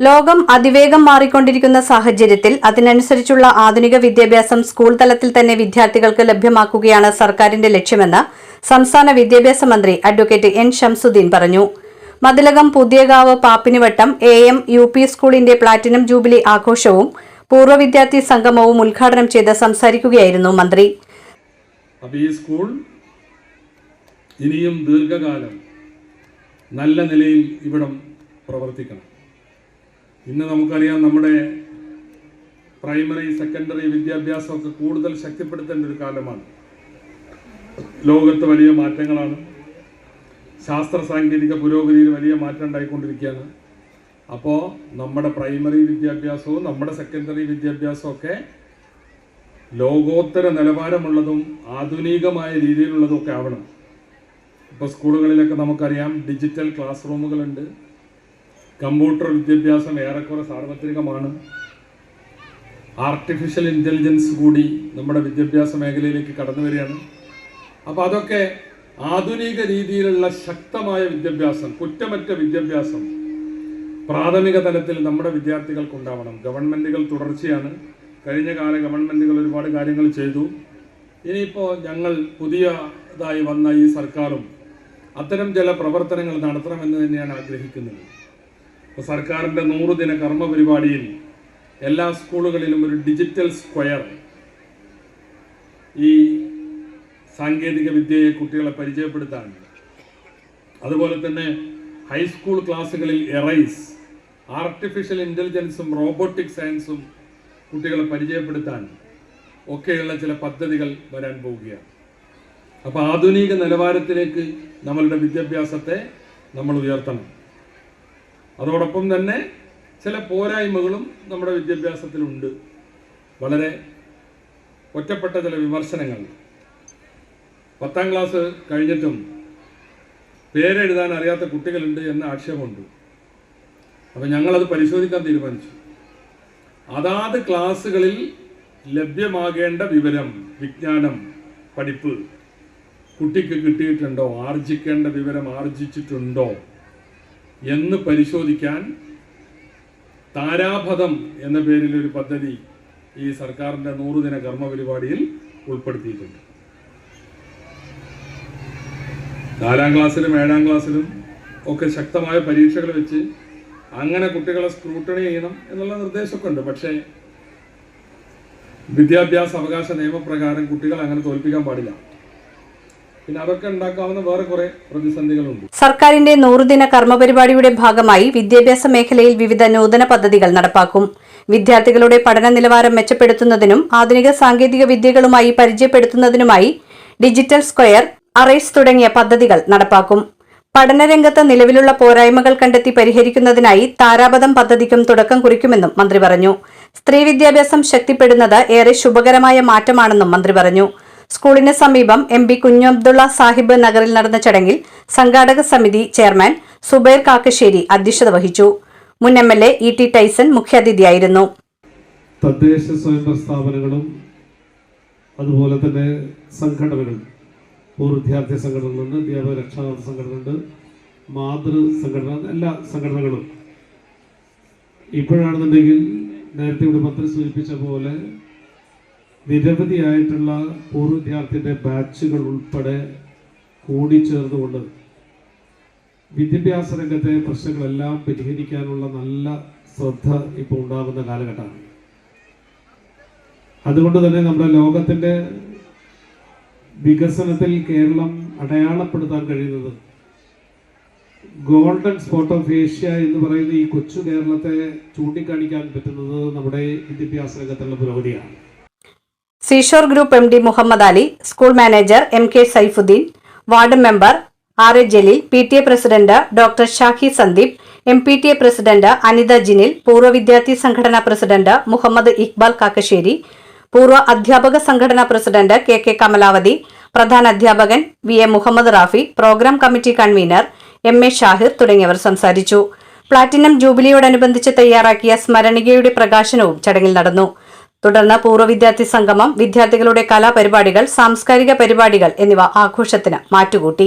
ലോകം അതിവേഗം മാറിക്കൊണ്ടിരിക്കുന്ന സാഹചര്യത്തിൽ അതിനനുസരിച്ചുള്ള ആധുനിക വിദ്യാഭ്യാസം സ്കൂൾ തലത്തിൽ തന്നെ വിദ്യാർത്ഥികൾക്ക് ലഭ്യമാക്കുകയാണ് സർക്കാരിന്റെ ലക്ഷ്യമെന്ന് സംസ്ഥാന വിദ്യാഭ്യാസ മന്ത്രി അഡ്വക്കേറ്റ് എൻ ശംസുദ്ദീൻ പറഞ്ഞു. മതിലകം പുതിയകാവ് പാപ്പിനിവട്ടം AM UP സ്കൂളിന്റെ പ്ലാറ്റിനം ജൂബിലി ആഘോഷവും പൂർവ്വ വിദ്യാർത്ഥി സംഗമവും ഉദ്ഘാടനം ചെയ്ത് സംസാരിക്കുകയായിരുന്നു മന്ത്രി. ഈ സ്കൂൾ ഇനിയും ദീർഘകാലം നല്ല നിലയിൽ ഇവിടം പ്രവർത്തിക്കണം. ഇന്ന് നമുക്കറിയാം, നമ്മുടെ പ്രൈമറി സെക്കൻഡറി വിദ്യാഭ്യാസമൊക്കെ കൂടുതൽ ശക്തിപ്പെടുത്തേണ്ട ഒരു കാലമാണ്. ലോകത്ത് വലിയ മാറ്റങ്ങളാണ്. ശാസ്ത്ര സാങ്കേതിക പുരോഗതിയിൽ വലിയ മാറ്റം ഉണ്ടായിക്കൊണ്ടിരിക്കുകയാണ്. അപ്പോൾ നമ്മുടെ പ്രൈമറി വിദ്യാഭ്യാസവും നമ്മുടെ സെക്കൻഡറി വിദ്യാഭ്യാസവും ഒക്കെ ലോകോത്തര നിലവാരമുള്ളതും ആധുനികമായ രീതിയിലുള്ളതും ഒക്കെ ആവണം. ഇപ്പോൾ സ്കൂളുകളിലൊക്കെ നമുക്കറിയാം, ഡിജിറ്റൽ ക്ലാസ് റൂമുകളുണ്ട്. കമ്പ്യൂട്ടർ വിദ്യാഭ്യാസം ഏറെക്കുറെ സാർവത്രികമാണ്. ആർട്ടിഫിഷ്യൽ ഇൻ്റലിജൻസ് കൂടി നമ്മുടെ വിദ്യാഭ്യാസ മേഖലയിലേക്ക് കടന്നു വരികയാണ്. അപ്പോൾ അതൊക്കെ ആധുനിക രീതിയിലുള്ള ശക്തമായ വിദ്യാഭ്യാസം, കുറ്റമറ്റ വിദ്യാഭ്യാസം പ്രാഥമിക തലത്തിൽ നമ്മുടെ വിദ്യാർത്ഥികൾക്കുണ്ടാവണം. ഗവൺമെൻറ്റുകൾ തുടർച്ചയാണ്. കഴിഞ്ഞ കാല ഗവൺമെൻറ്റുകൾ ഒരുപാട് കാര്യങ്ങൾ ചെയ്തു. ഇനിയിപ്പോൾ ഞങ്ങൾ പുതിയതായി വന്ന ഈ സർക്കാരും അത്തരം ചില പ്രവർത്തനങ്ങൾ നടത്തണമെന്ന് തന്നെയാണ് ആഗ്രഹിക്കുന്നത്. ഇപ്പോൾ സർക്കാരിൻ്റെ 100 ദിന കർമ്മ പരിപാടിയിൽ എല്ലാ സ്കൂളുകളിലും ഒരു ഡിജിറ്റൽ സ്ക്വയർ, ഈ സാങ്കേതിക വിദ്യയെ കുട്ടികളെ പരിചയപ്പെടുത്താൻ, അതുപോലെ തന്നെ ഹൈസ്കൂൾ ക്ലാസ്സുകളിൽ എറൈസ്, ആർട്ടിഫിഷ്യൽ ഇൻ്റലിജൻസും റോബോട്ടിക് സയൻസും കുട്ടികളെ പരിചയപ്പെടുത്താൻ ഒക്കെയുള്ള ചില പദ്ധതികൾ വരാൻ പോവുകയാണ്. അപ്പോൾ ആധുനിക നിലവാരത്തിലേക്ക് നമ്മളുടെ വിദ്യാഭ്യാസത്തെ നമ്മൾ ഉയർത്തണം. അതോടൊപ്പം തന്നെ ചില പോരായ്മകളും നമ്മുടെ വിദ്യാഭ്യാസത്തിലുണ്ട്. വളരെ ഒറ്റപ്പെട്ട ചില വിമർശനങ്ങൾ. 10ാം ക്ലാസ് കഴിഞ്ഞിട്ടും പേരെഴുതാൻ അറിയാത്ത കുട്ടികളുണ്ട് എന്ന ആക്ഷേപമുണ്ട്. അപ്പോൾ ഞങ്ങളത് പരിശോധിക്കാൻ തീരുമാനിച്ചു. അതാത് ക്ലാസ്സുകളിൽ ലഭ്യമാകേണ്ട വിവരം, വിജ്ഞാനം, പഠിപ്പ് കുട്ടിക്ക് കിട്ടിയിട്ടുണ്ടോ, ആർജിക്കേണ്ട വിവരം ആർജിച്ചിട്ടുണ്ടോ എന്ന് പരിശോധിക്കാൻ താരാപഥം എന്ന പേരിൽ ഒരു പദ്ധതി ഈ സർക്കാരിൻ്റെ 100 ദിന കർമ്മ പരിപാടിയിൽ ഉൾപ്പെടുത്തിയിട്ടുണ്ട്. 4ാം ക്ലാസ്സിലും 7ാം ക്ലാസ്സിലും ഒക്കെ ശക്തമായ പരീക്ഷകൾ വെച്ച് അങ്ങനെ കുട്ടികളെ സ്ക്രൂട്ടണി ചെയ്യണം എന്നുള്ള നിർദ്ദേശമൊക്കെ ഉണ്ട്. പക്ഷേ വിദ്യാഭ്യാസ അവകാശ നിയമപ്രകാരം കുട്ടികൾ അങ്ങനെ തോൽപ്പിക്കാൻ പാടില്ല. പിന്നെ അതൊക്കെ ഉണ്ടാക്കാവുന്ന വേറെ കുറെ പ്രതിസന്ധികളുണ്ട്. സർക്കാരിന്റെ 100 ദിന കർമ്മപരിപാടിയുടെ ഭാഗമായി വിദ്യാഭ്യാസ മേഖലയിൽ വിവിധ നൂതന പദ്ധതികൾ നടപ്പാക്കും. വിദ്യാർത്ഥികളുടെ പഠന നിലവാരം മെച്ചപ്പെടുത്തുന്നതിനും ആധുനിക സാങ്കേതിക വിദ്യകളുമായി പരിചയപ്പെടുത്തുന്നതിനുമായി ഡിജിറ്റൽ സ്ക്വയർ, അറേസ് തുടങ്ങിയ പദ്ധതികൾ നടപ്പാക്കും. പഠനരംഗത്ത് നിലവിലുള്ള പോരായ്മകൾ കണ്ടെത്തി പരിഹരിക്കുന്നതിനായി താരാപഥം പദ്ധതിക്കും തുടക്കം കുറിക്കുമെന്നും മന്ത്രി പറഞ്ഞു. സ്ത്രീ വിദ്യാഭ്യാസം ശക്തിപ്പെടുന്നത് ഏറെ ശുഭകരമായ മാറ്റമാണെന്നും മന്ത്രി പറഞ്ഞു. സ്കൂളിന് സമീപം MP കുഞ്ഞബ്ദുള്ള സാഹിബ് നഗറിൽ നടന്ന ചടങ്ങിൽ സംഘാടക സമിതി ചെയർമാൻ സുബൈർ കാക്കശ്ശേരി അധ്യക്ഷത വഹിച്ചു. മുൻ MLA E.T. ടൈസൺ മുഖ്യാതിഥിയായിരുന്നു. തദ്ദേശ സ്വയംഭരണ സ്ഥാപനങ്ങളും അതുപോലെ തന്നെ സംഘടനകളും, പൂർവ്വ വിദ്യാർത്ഥി സംഘടനകളുണ്ട്, അധ്യാപക രക്ഷാകർതൃ സംഘടനയുണ്ട്, മാതൃ സംഘടന, എല്ലാ സംഘടനകളും ഇപ്പോഴാണെന്നുണ്ടെങ്കിൽ നേരത്തെ ഇവിടെ മന്ത്രി സൂചിപ്പിച്ച പോലെ നിരവധിയായിട്ടുള്ള പൂർവ്വ വിദ്യാർത്ഥിയുടെ ബാച്ചുകൾ ഉൾപ്പെടെ കൂടിച്ചേർന്നുകൊണ്ട് വിദ്യാഭ്യാസ രംഗത്തെ പ്രശ്നങ്ങളെല്ലാം പരിഹരിക്കാനുള്ള നല്ല ശ്രദ്ധ ഇപ്പോൾ ഉണ്ടാകുന്ന കാലഘട്ടമാണ്. അതുകൊണ്ട് തന്നെ നമ്മുടെ ലോകത്തിൻ്റെ വികസനത്തിൽ കേരളം അടയാളപ്പെടുത്താൻ കഴിയുന്നത് ഗോൾഡൻ സ്പോട്ട് ഓഫ് ഏഷ്യ എന്ന് പറയുന്ന ഈ കൊച്ചു കേരളത്തെ ചൂണ്ടിക്കാണിക്കാൻ പറ്റുന്നത് നമ്മുടെ വിദ്യാഭ്യാസ രംഗത്തുള്ള പുരോഗതിയാണ്. Seashore Group MD Muhammad Ali, school manager MK Saifuddin, ward member RA Jaleel, PTA president doctor Shahi Sandeep, MPTA president Anitha Jinil, പൂർവ്വ വിദ്യാർത്ഥി സംഘടനാ പ്രസിഡന്റ് മുഹമ്മദ് ഇക്ബാൽ കാക്കശ്ശേരി, പൂർവ്വ അധ്യാപക സംഘടനാ പ്രസിഡന്റ് KK കമലാവതി, പ്രധാന അധ്യാപകൻ VA Muhammad Rafi, programme committee convener MA Shahir തുടങ്ങിയവർ സംസാരിച്ചു. പ്ലാറ്റിനം ജൂബിലിയോടനുബന്ധിച്ച് തയ്യാറാക്കിയ സ്മരണികയുടെ പ്രകാശനവും ചടങ്ങിൽ നടന്നു. തുടർന്ന് പൂർവ്വ വിദ്യാർത്ഥി സംഗമം, വിദ്യാർത്ഥികളുടെ കലാപരിപാടികൾ, സാംസ്കാരിക പരിപാടികൾ എന്നിവ ആഘോഷത്തിന് മാറ്റുകൂട്ടി.